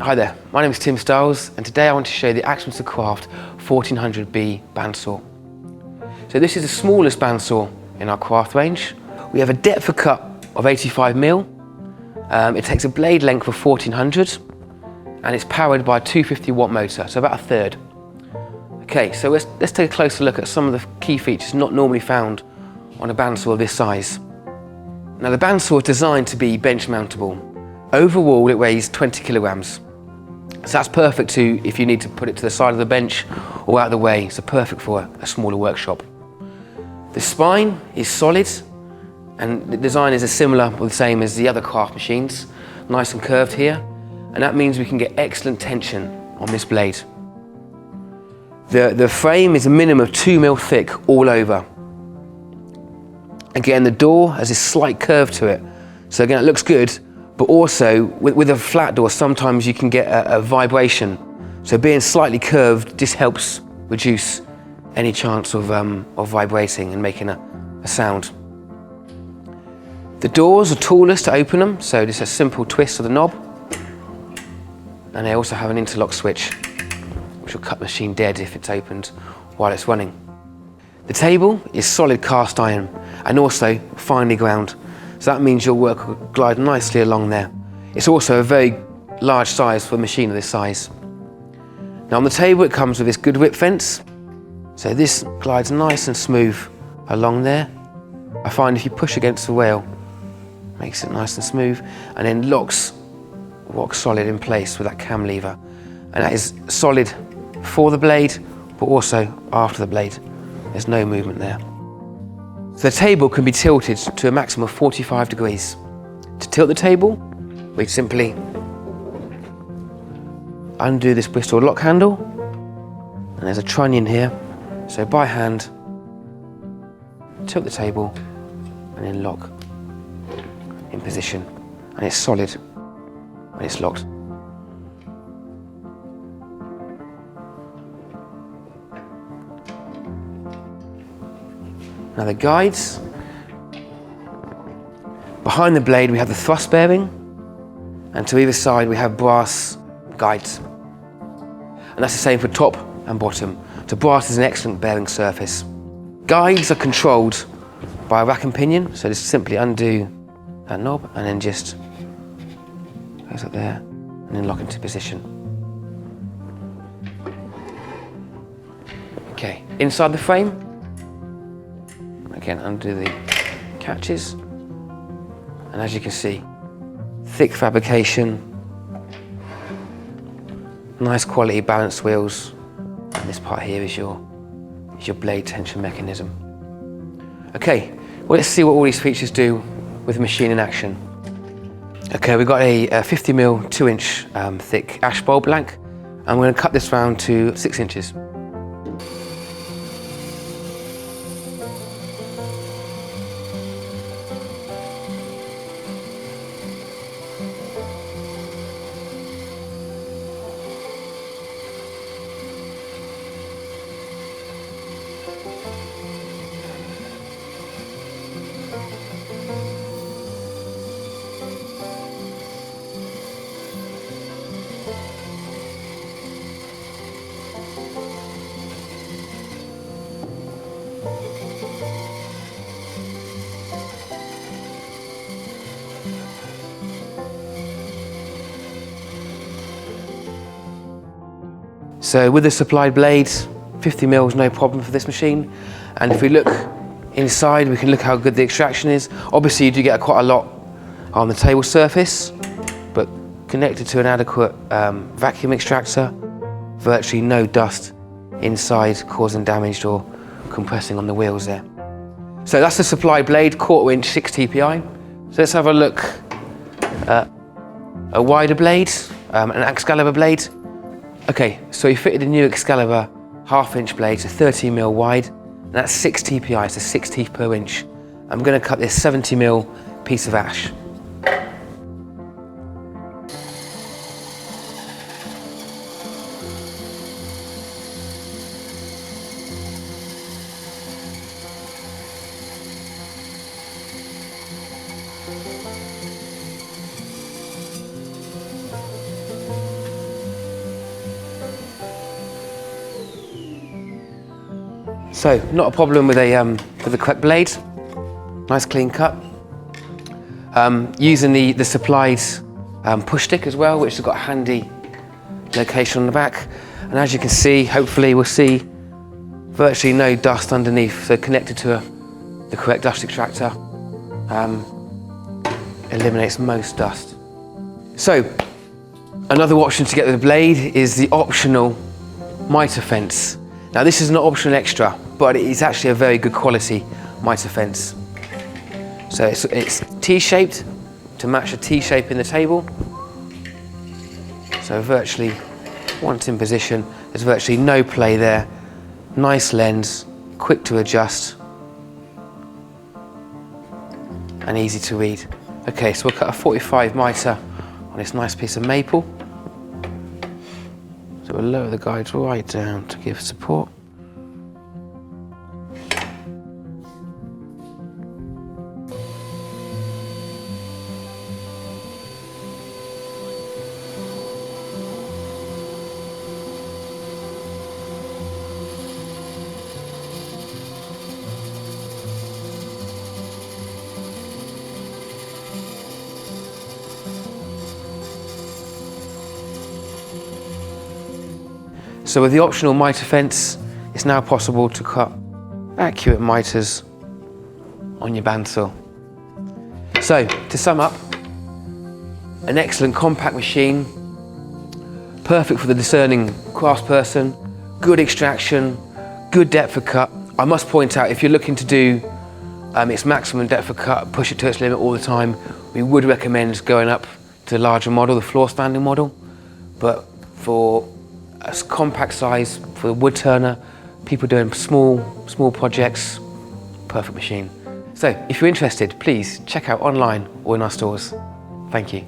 Hi there, my name is Tim Stiles and today I want to show you the Axminster Craft 1400B bandsaw. So this is the smallest bandsaw in our craft range. We have a depth of cut of 85mm. It takes a blade length of 1400 and it's powered by a 250 watt motor, so about a third. Okay, so let's take a closer look at some of the key features not normally found on a bandsaw of this size. Now the bandsaw is designed to be bench mountable. Overall it weighs 20 kilograms. So that's perfect too if you need to put it to the side of the bench or out of the way, so perfect for a smaller workshop. The spine is solid and the design is similar or the same as the other craft machines, nice and curved here, and that means we can get excellent tension on this blade. The frame is a minimum of 2mm thick all over. Again, the door has a slight curve to it, so again it looks good. But also, with a flat door, sometimes you can get a vibration. So being slightly curved just helps reduce any chance of vibrating and making a sound. The doors are toolless to open them, so just a simple twist of the knob. And they also have an interlock switch, which will cut the machine dead if it's opened while it's running. The table is solid cast iron and also finely ground. So that means your work will glide nicely along there. It's also a very large size for a machine of this size. Now on the table it comes with this good whip fence. So this glides nice and smooth along there. I find if you push against the rail, makes it nice and smooth, and then locks rock solid in place with that cam lever. And that is solid for the blade, but also after the blade. There's no movement there. So the table can be tilted to a maximum of 45 degrees. To tilt the table, we simply undo this Bristol lock handle, and there's a trunnion here. So by hand, tilt the table, and then lock in position. And it's solid when it's locked. Now the guides, behind the blade we have the thrust bearing, and to either side we have brass guides. And that's the same for top and bottom. So brass is an excellent bearing surface. Guides are controlled by a rack and pinion, so just simply undo that knob and then just goes up there and then lock into position. Okay, inside the frame, again, undo the catches, and as you can see, thick fabrication, nice quality balanced wheels, and this part here is your blade tension mechanism. Okay, well let's see what all these features do with the machine in action. Okay, we've got a 50mm 2-inch thick ash bowl blank, and we're going to cut this round to 6 inches. So with the supplied blades, 50mm is no problem for this machine. And if we look inside, we can look how good the extraction is. Obviously you do get quite a lot on the table surface, but connected to an adequate vacuum extractor, virtually no dust inside causing damage or compressing on the wheels there. So that's the supplied blade, 1/4 inch 6 TPI. So let's have a look at a wider blade, an Excalibur blade. Okay, so we fitted a new Excalibur 1/2 inch blade, so 30mm wide, and that's 6 TPI, so 6 teeth per inch. I'm going to cut this 70mm piece of ash. So, not a problem with the correct blade. Nice clean cut. Using the supplied push stick as well, which has got a handy location on the back. And as you can see, hopefully we'll see virtually no dust underneath, so connected to the correct dust extractor. Eliminates most dust. So, another option to get with the blade is the optional mitre fence. Now this is an optional extra, but it is actually a very good quality mitre fence. So it's T-shaped to match the T-shape in the table. So virtually, once in position, there's virtually no play there. Nice lens, quick to adjust, and easy to read. Okay, so we'll cut a 45 mitre on this nice piece of maple. So we'll lower the guides right down to give support. So with the optional mitre fence, it's now possible to cut accurate mitres on your bandsaw. So, to sum up, an excellent compact machine, perfect for the discerning craftsperson, good extraction, good depth of cut. I must point out, if you're looking to do its maximum depth of cut, push it to its limit all the time, we would recommend going up to the larger model, the floor standing model. But for a compact size, for the wood turner, people doing small projects, perfect machine. So if you're interested, please check out online or in our stores. Thank you.